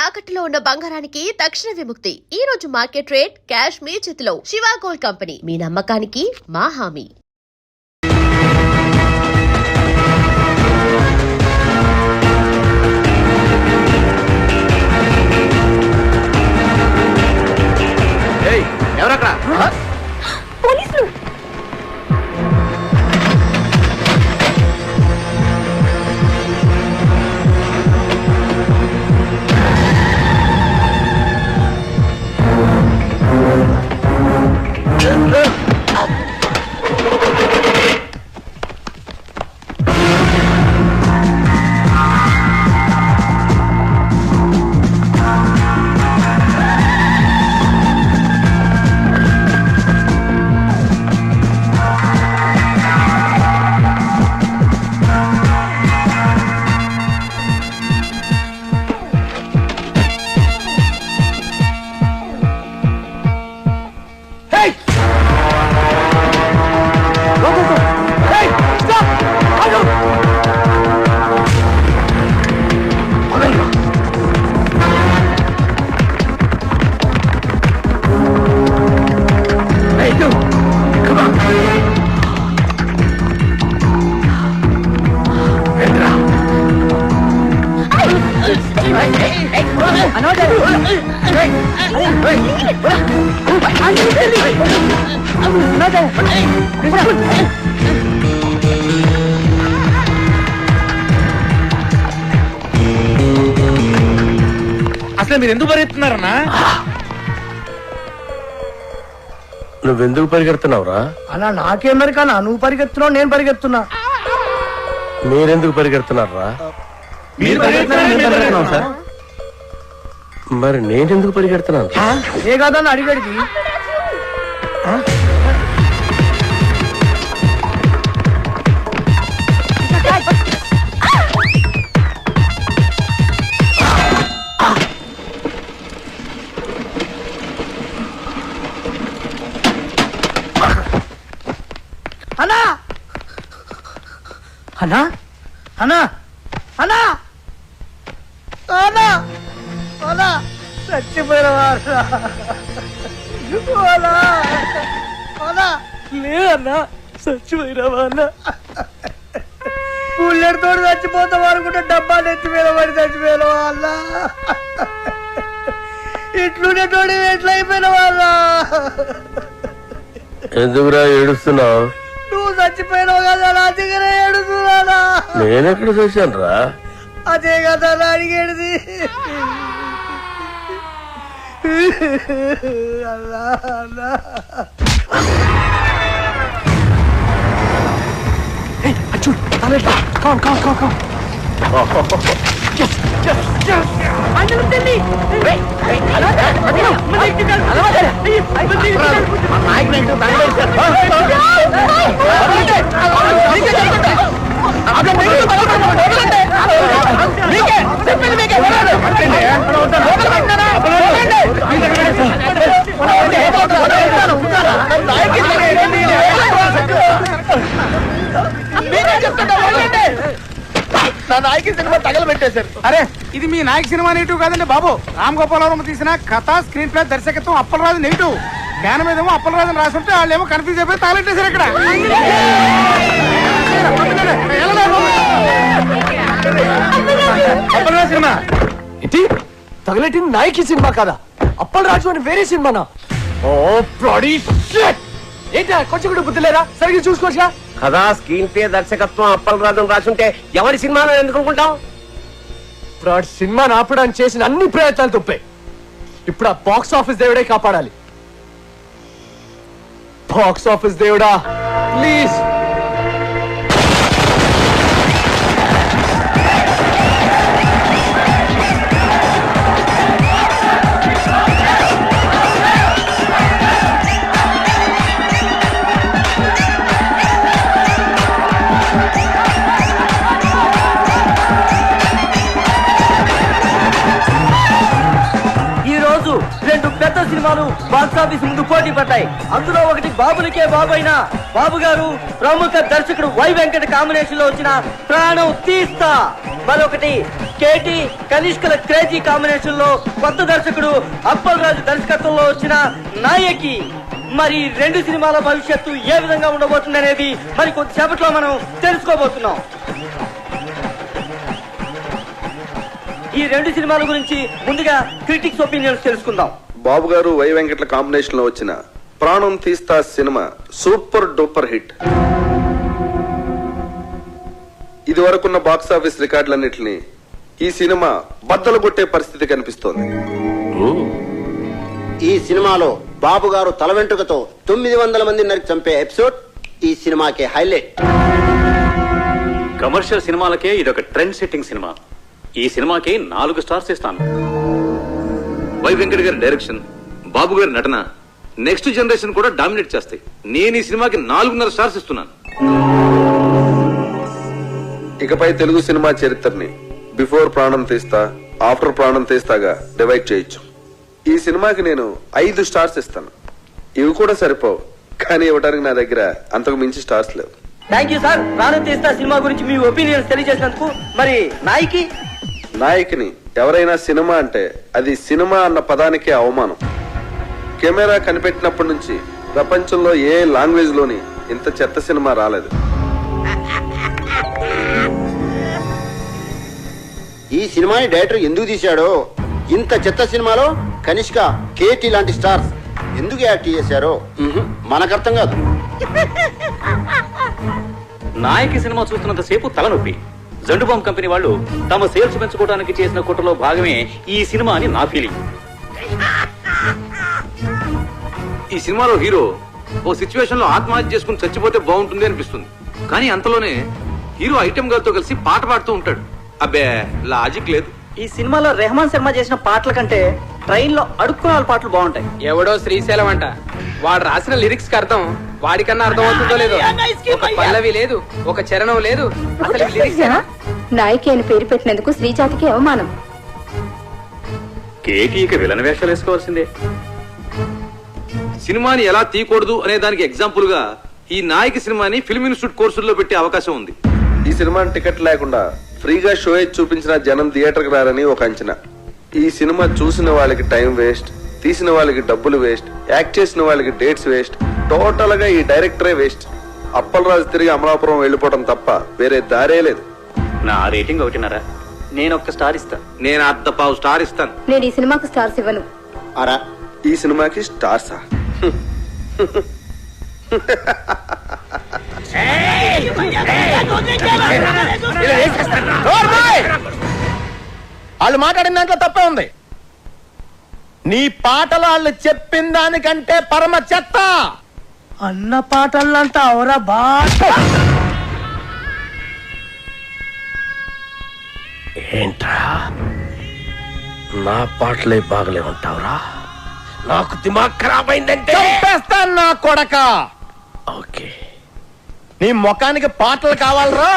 తాకట్టులో ఉన్న బంగారానికి తక్షణ విముక్తి. ఈ రోజు మార్కెట్ రేట్ క్యాష్ మీ చేతిలో. శివ గోల్డ్ కంపెనీ, మీ నమ్మకానికి మా హామీ. ఎవరక్కడ? పోలీసులు. అసలు మీరు ఎందుకు పరిగెత్తున్నారన్నా? నువ్వెందుకు పరిగెడుతున్నావురా? అలా నాకేమరికన్నా, నువ్వు పరిగెత్తున్నావు, నేను పరిగెత్తున్నా. మీరెందుకు పరిగెడుతున్నారా? మరి నేనెందుకు పరిగెడుతున్నాను? ఏ కాదన్న అడిగడికి. అన్నా అన్నా అన్నా అన్నా అన్నా అన్నా చచ్చిపోయినవారా? లేదన్నా, చచ్చిపోయినావా అన్న? పుల్లెడితో చచ్చిపోతాం అనుకుంటే డబ్బాలు ఎత్తిపోయిన వాడి చచ్చిపోయినవా అన్న? ఇట్లుండేటోడి ఎట్లా అయిపోయిన వాళ్ళ? ఎందుకురా ఏడుస్తున్నావు? నువ్వు చచ్చిపోయినావు కదా, నా దగ్గర ఏడుస్తున్నానా? నేనెక్కడ చూశాను రా? అదే కదా నా అడిగేది. అల్లా అల్లా. అరే, ఇది మీ నాయక సినిమా నెగిటివ్ కాదండి బాబు. రామ్ గోపాలవరం తీసిన కథ, స్క్రీన్ ప్లే, దర్శకత్వం అప్పలరాజు నెగిటివ్. జ్ఞానం మీదేమో అప్పలరాజు రాసుంటే వాళ్ళు ఏమో కన్ఫ్యూజ్ అయిపోయి తగలెట్టేశారు ఇక్కడ. అప్పలరాజు సినిమా ఇది తగలెట్టింది నాయకి సినిమా కదా, అప్పలరాజు అని వేరే సినిమానా? ఓ బ్లడీ షిట్! ఏంటి కొంచెం కూడా బుద్ధి లేదా? సరిగ్గా చూసుకోవచ్చుగా. కదా స్క్రీన్ ప్లే, దర్శకత్వం అప్పలరాజు రాసుంటే ఎవరి సినిమాలో ఎందుకు అనుకుంటాం? ఇప్పుడు సినిమాని ఆపడానికి చేసిన అన్ని ప్రయత్నాలు తప్పాయి. ఇప్పుడు ఆ బాక్స్ ఆఫీస్ దేవుడే కాపాడాలి. బాక్స్ ఆఫీస్ దేవుడా, ప్లీజ్. సినిమాలు బాక్సాఫీస్ ముందు పోటీ పడ్డాయి. అందులో ఒకటి బాబులకే బాబు అయిన బాబు గారు ప్రముఖ దర్శకుడు వై వెంకట కాంబినేషన్ లో వచ్చిన ప్రాణం తీస్తా. మరొకటి కేటి కనిష్కల క్రేజీ కాంబినేషన్ లో కొత్త దర్శకుడు అప్పల్ రాజు దర్శకత్వంలో వచ్చిన నాయకి. మరి రెండు సినిమాల భవిష్యత్తు ఏ విధంగా ఉండబోతుంది అనేది మరి కొద్దిసేపట్లో మనం తెలుసుకోబోతున్నాం. ఈ రెండు సినిమాల గురించి ముందుగా క్రిటిక్స్ ఒపీనియన్స్ తెలుసుకుందాం. బాబు గారు వై వెంకట్ల కాంబినేషన్ లో వచ్చిన ప్రాణం తీస్తా సినిమా సూపర్ డూపర్ హిట్. ఇది వరకున్న బాక్స్ ఆఫీస్ రికార్డులన్నింటినీ ఈ సినిమా బద్దలు కొట్టే పరిస్థితి కనిపిస్తోంది. ఈ సినిమాలో బాబు గారు తల వెంట్రుకతో 900 మంది నరికి చంపే ఎపిసోడ్ ఈ సినిమాకి హైలైట్. కమర్షియల్ సినిమాలకే ఇదొక ట్రెండ్ సెట్టింగ్ సినిమా. ఈ సినిమాకి 4 స్టార్స్ ఇస్తాను. వై వెంకట్ గారి డైరెక్షన్, బాబు గారి నటన నెక్స్ట్ జనరేషన్ కూడా డామినేట్ చేస్తాయి. నేను ఈ సినిమాకి 4.5 స్టార్స్ ఇస్తున్నాను. ఇకపై తెలుగు సినిమా చరిత్రని బిఫోర్ ప్రాణం తీస్తా, ఆఫ్టర్ ప్రాణం తీస్తాగా డివైడ్ చేయొచ్చు. ఈ సినిమాకి నేను 5 స్టార్స్ ఇస్తాను. ఇవి కూడా సరిపోవు, కానీ ఇవ్వడానికి నా దగ్గర అంతకు మించి స్టార్స్ లేవు. Thank you sir. ప్రాణం తీస్తా సినిమా గురించి మీ ఒపీనియన్స్ తెలియజేసినందుకు. మరి నాయకిని ఎవరైనా సినిమా అంటే అది సినిమా అన్న పదానికే అవమానం. కెమెరా కనిపెట్టినప్పటి నుంచి ప్రపంచంలో ఏ లాంగ్వేజ్ లోని ఇంత చెత్త సినిమా రాలేదు. ఈ సినిమాని డైరెక్టర్ ఎందుకు తీశాడో, ఇంత చెత్త సినిమాలో కనిష్క, కేటీ లాంటి స్టార్స్ ఎందుకు యాక్ట్ చేశారో మనకు అర్థం కాదు. నాయకి సినిమా చూస్తున్నంత సేపు తలనొప్పి. జండుబామ్ కంపెనీ వాళ్ళు తమ సేల్స్ పెంచుకోవడానికి చేసిన కుట్రలో భాగమే ఈ సినిమా అని నా ఫీలింగ్. ఈ సినిమాలో హీరో ఓ సిచ్యువేషన్ లో ఆత్మహత్య చేసుకుని చచ్చిపోతే బాగుంటుంది అనిపిస్తుంది. కానీ అంతలోనే హీరో ఐటెం గారితో కలిసి పాట పాడుతూ ఉంటాడు. అబ్బే, లాజిక్ లేదు. ఈ సినిమాలో రెహమాన్ శర్మ చేసిన పాటల కంటే ట్రైన్ లో అడుక్కున్న పాటలు బాగుంటాయి. ఎవడో శ్రీశైలం అంట, వాడు రాసిన లిరిక్స్ కి అర్థం వాడికన్నా అర్థం అవుతుందో లేదో. ఒక పల్లవి లేదు, ఒక చరణం లేదు. అసలు ఈ lyrics ఏనా? నాయకి అని పేరు పెట్టినందుకు శ్రీజాతికి అవమానం. కేటీకి విలన్ వేషాలు వేసుకోవాల్సిందే. సినిమాని ఎలా తీయకూడదు అనే దానికి ఎగ్జాంపుల్ గా ఈ నాయకి సినిమాని ఫిల్మ్ ఇన్స్టిట్యూట్ కోర్సుల్లో పెట్టే అవకాశం ఉంది. ఈ సినిమాని టికెట్ లేకుండా ఫ్రీగా షో చూపించిన జనం థియేటర్ కి రారని ఒక అంచనా. ఈ సినిమా చూసిన వాళ్ళకి టైం వేస్ట్, తీసిన వాళ్ళకి డబ్బులు వేస్ట్, యాక్ట్ చేసిన వాళ్ళకి డేట్స్ వేస్ట్, టోటల్ గా ఈ డైరెక్టరే వేస్ట్. అప్పల్ రాజు తిరిగి అమలాపురం వెళ్ళిపోవడం తప్ప వేరే దారే లేదు. నా రేటింగ్ 1.5. నేను 1 స్టార్ ఇస్తా. నేను 1/2 స్టార్ ఇస్తాను. నేను ఈ సినిమాకు స్టార్స్ ఇవ్వను. అరా ఈ సినిమాకి స్టార్సా? వాళ్ళు మాట్లాడిన దాంట్లో తప్పే ఉంది. నీ పాటలు వాళ్ళు చెప్పిన దానికంటే పరమ చెత్త. అన్న పాటలంతా అవరా బాట. ఏంట్రా నా పాటలే బాగలే ఉంటావురా? నాకు దిమాగ్ ఖరాబ్ అయిందంటే చంపేస్తాను నా కొడక. ఓకే, నీ ముఖానికి పాటలు కావాలరా?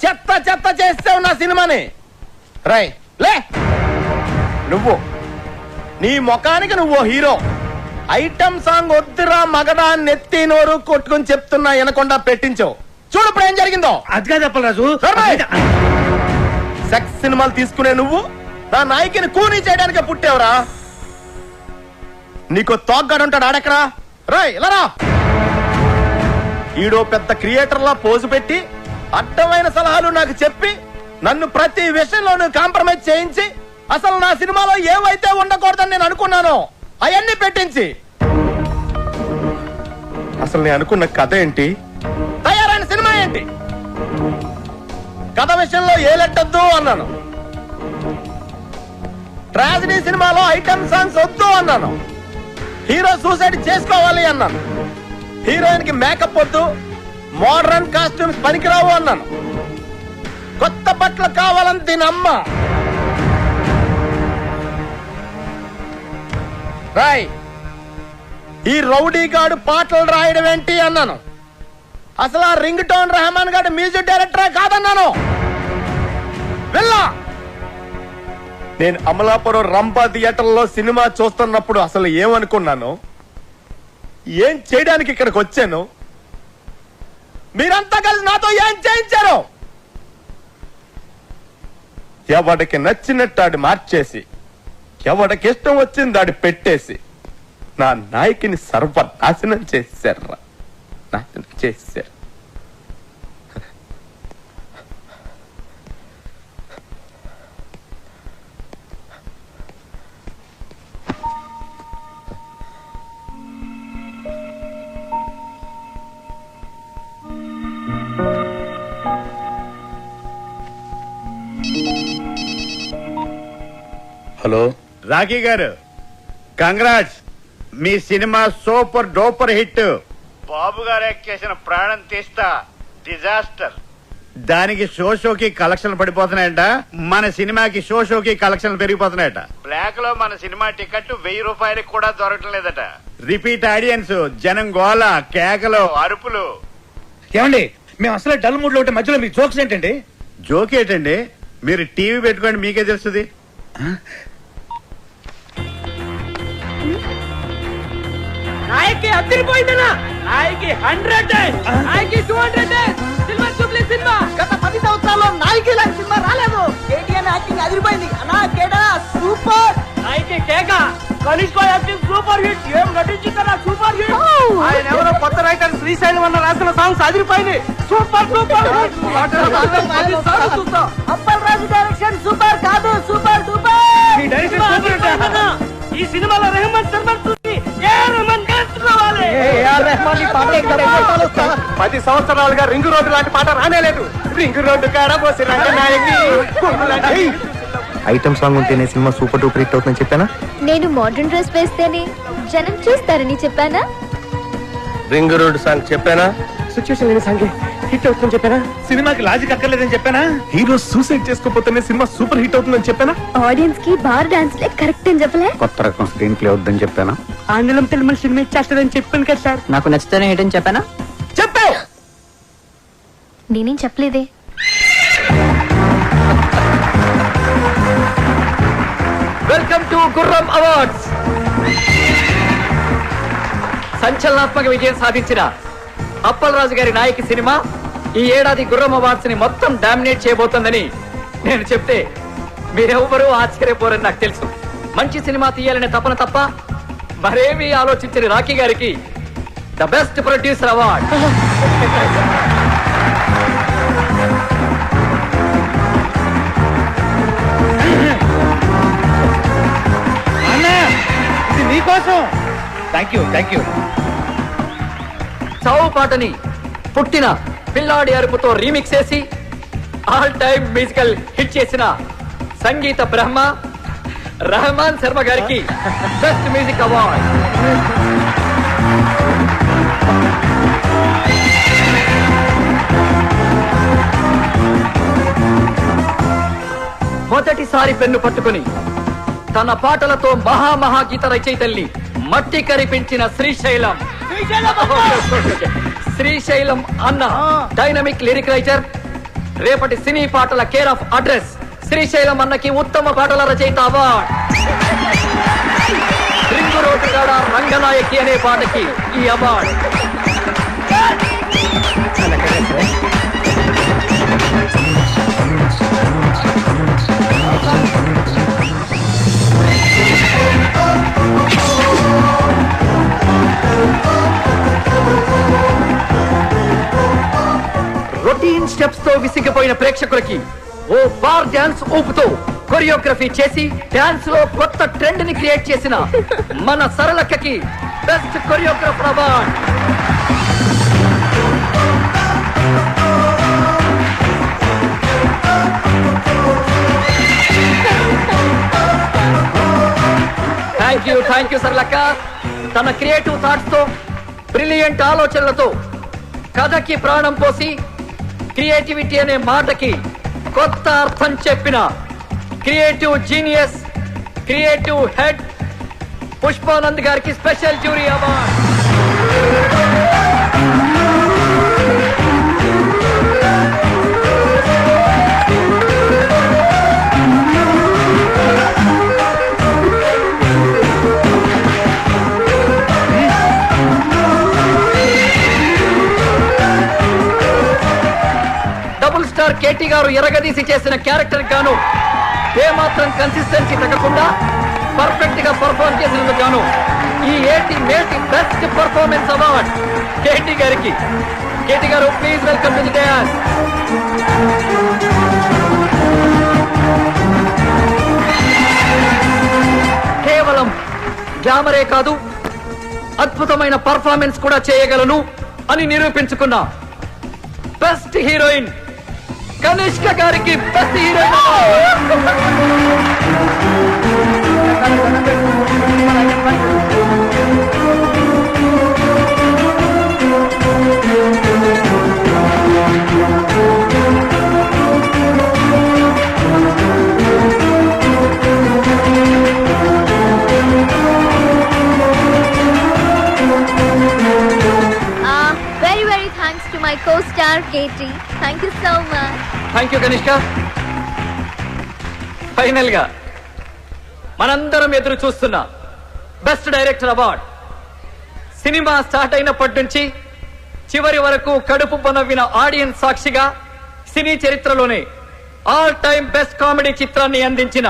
చెత్త చెత్త చేస్తావు నా సినిమాని. రై లే, నువ్వు నీ ముఖానికి నువ్వు హీరో. ఐటమ్ సాంగ్ వద్దురా మగడా నెత్తి నోరు కొట్టుకుని చెప్తున్నా వినకుండా పెట్టించావు. చూడు ఇప్పుడు ఏం జరిగిందో. అదిగా చెప్పరాజు. సెక్స్ సినిమాలు తీసుకునే నువ్వు నా నాయకిని కూనీ చేయడానికి పుట్టావురా. నీకు తోగ్గాడుంటాడు ఆడెక్కడా? రాయ్ ఇలా రా. ఈడో పెద్ద క్రియేటర్ లా పోజు పెట్టి అడ్డమైన సలహాలు నాకు చెప్పి నన్ను ప్రతి విషయంలోనూ కాంప్రమైజ్ చేయించి అసలు నా సినిమాలో ఏవైతే ఉండకూడదని నేను అనుకున్నానో అవన్నీ పెట్టించి అసలు నేను అనుకున్న కథ ఏంటి, తయారైన సినిమా ఏంటి? కథ విషయంలో ఏ లెట్టొద్దు అన్నాను. ట్రాజడీ సినిమాలో ఐటమ్ సాంగ్స్ వద్దు అన్నాను. హీరో సూసైడ్ చేసుకోవాలి అన్నాను. హీరోయిన్ కి మేకప్ వద్దు, మోడర్న్ కాస్ట్యూమ్స్ పనికిరావు అన్నాను. కొత్త బట్టలు కావాలని దీని అమ్మ. రాయ్, ఈ రౌడీ గాడు పాటలు రాయడం ఏంటి అన్నాను. అసలు ఆ రింగ్ టోన్ రెహమాన్ గాడు మ్యూజిక్ డైరెక్టరే కాదన్నాను. వెళ్ళా. నేను అమలాపురం రంపా థియేటర్లో సినిమా చూస్తున్నప్పుడు అసలు ఏమనుకున్నాను, ఏం చేయడానికి ఇక్కడికి వచ్చాను, మీరంతా కలిసి నాతో ఏం చేయించారు? ఎవడికి నచ్చినట్టు ఆడి మార్చేసి ఎవడికి ఇష్టం వచ్చింది ఆడి పెట్టేసి నా నాయకిని సర్వనాశనం చేశారా, నాశనం చేశారు. హలో రాఖీ గారు, కంగ్రాట్స్. మీ సినిమా సూపర్ డూపర్ హిట్. బాబు గారు యాక్ట్ చేసిన ప్రాణం తీస్తా డిజాస్టర్. దానికి షోకి కలెక్షన్లు పడిపోతున్నాయట. మన సినిమాకి షోకి కలెక్షన్లు పెరిగిపోతున్నాయట. బ్లాక్ లో మన సినిమా టికెట్ 1000 రూపాయలకి కూడా దొరకటం లేదట. రిపీట్ ఆడియన్స్, జనం గోల, కేకలు, అరుపులు. ఏమండి, మేము అసలు డల్ మూడ్ లో ఉంటే మధ్యలో మీ జోక్స్ ఏంటండి? జోక్ ఏంటండి? మీరు టీవీ పెట్టుకోండి, మీకే తెలుస్తుంది. నాయకి అదిరిపోయిందనా? నాయకి 100, నాయకి 200. Silver Jubilee cinema. గత 10 సంవత్సరాల్లో నాయకి లాంటి సినిమా రాలేదు. కేటీఆర్ యాక్టింగ్ అదిరిపోయింది అన్నా. కేడా సూపర్. నాయకి కేక. Kanishka acting super hit. ఏం నటించిందన్నా, సూపర్ హిట్. ఆయన ఎవరో కొత్త రైటర్ శ్రీశైలం అన్న రాసిన సాంగ్స్ అదిరిపోయింది. Super super. Appal Raju direction super కాదు, సూపర్ డూపర్. ఈ డైరెక్షన్ సూపర్. ఈ సినిమాలో రెహమాన్ సర్మన్ చూసి ఏ రెహమాన్ కలుసుకోవాలి. రెహమాన్ ఈ పాట 10 సంవత్సరాలుగా రింగు రోడ్డు లాంటి పాట రానేలేదు. రింగు రోడ్డు కాడ పోసి ఐటమ్ సాంగ్ ఉంటేనే సినిమా సూపర్ డూపర్ హిట్ అవుతుందని చెప్పానా? నేను మోడర్న్ డ్రెస్ వేస్తేనే జనం చూస్తారని చెప్పానా? రింగ్ రోడ్ సాంగ్ చెప్పానా? సిచ్యువేషన్ లేని సాంగ్ హిట్ అవుతుందని చెప్పానా? సినిమాకి లాజిక్ అక్కర్లేదని చెప్పానా? హీరో సూసైడ్ చేసుకోపోతేనే సినిమా సూపర్ హిట్ అవుతుందని చెప్పానా? ఆడియన్స్ కి బార్ డాన్స్ లే కరెక్ట్ అని చెప్పలే? కొత్త రకం స్క్రీన్ ప్లే అవుతుందని చెప్పానా? ఆంగ్లం తెలుగు సినిమా ఇచ్చేస్తారని చెప్పాను కదా సార్. నాకు నచ్చితేనే ఏంటని చెప్పానా? చెప్పావు. నేనేం చెప్పలేదే. వెల్కమ్ టు గుర్రం అవార్డ్స్. సంచలనాత్మక విజయం సాధించిన అప్పల్ రాజు గారి నాయకి సినిమా ఈ ఏడాది గుర్రం అవార్డ్స్ ని మొత్తం డామినేట్ చేయబోతోందని నేను చెప్తే మీరెవ్వరూ ఆశ్చర్యపోరని నాకు తెలుసు. మంచి సినిమా తీయాలనే తపన తప్ప మరేమీ ఆలోచించని రాఖీ గారికి ద బెస్ట్ ప్రొడ్యూసర్ అవార్డ్. నీకోసం. Thank you. చావు పాటని పుట్టిన పిల్లాడి అరుపుతో రీమిక్స్ చేసి ఆల్ టైమ్ మ్యూజికల్ హిట్ చేసిన సంగీత బ్రహ్మ రెహమాన్ శర్మ గారికి బెస్ట్ మ్యూజిక్ అవార్డ్. మొదటిసారి పెన్ను పట్టుకుని తన పాటలతో మహాగీత రచయితల్ని మట్టి కరిపించిన శ్రీశైలం అన్న డైనమిక్ లిరిక్ రైటర్, రేపటి సినీ పాటల కేర్ ఆఫ్ అడ్రస్ శ్రీశైలం అన్నకి ఉత్తమ పాటల రచయిత అవార్డ్. రింగు రోడ్డు కాడ రంగనాయకి అనే పాటకి ఈ అవార్డ్. రొటీన్ స్టెప్స్ తో విసిగిపోయిన ప్రేక్షకులకి ఓ బార్ డాన్స్ ఊపుతో కొరియోగ్రఫీ చేసి డాన్స్ లో కొత్త ట్రెండ్ ని క్రియేట్ చేసిన మన సరళక్కకి best choreographer award. Thank you సరళక్క. తన క్రియేటివ్ థాట్స్ తో, బ్రిలియంట్ ఆలోచనలతో కథకి ప్రాణం పోసి క్రియేటివిటీ అనే మాటకి కొత్త అర్థం చెప్పిన creative genius, creative head Pushpanand గారికి special jury award. Double star KT గారు ఎరగదీసి చేసిన క్యారెక్టర్ గాను ఏమాత్రం కన్సిస్టెన్సీ తగ్గకుండా పర్ఫెక్ట్ గా పర్ఫార్మ్ చేసినందుకు గాను ఈ మేటి బెస్ట్ పర్ఫార్మెన్స్ అవార్డ్ కేటీ గారికి. కేటీ గారు, please welcome to the dais. కేవలం గ్లామరే కాదు, అద్భుతమైన పర్ఫార్మెన్స్ కూడా చేయగలను అని నిరూపించుకున్న బెస్ట్ హీరోయిన్ కనిష్క గారికి best heroine. Very thanks to my co-star Katie. Thank you so much. Thank you Kanishka. Final గా మనందరం ఎదురు చూస్తున్న best director award cinema start అయినప్పటి నుంచి చివరి వరకు కడుపు పనవ్విన ఆడియన్స్ సాక్షిగా సినీ చరిత్రలోనే ఆల్ టైమ్ బెస్ట్ కామెడీ చిత్రాన్ని అందించిన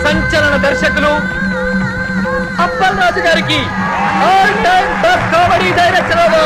సంచలన దర్శకులు అప్పల్ రాజు గారికి all time best comedy director award.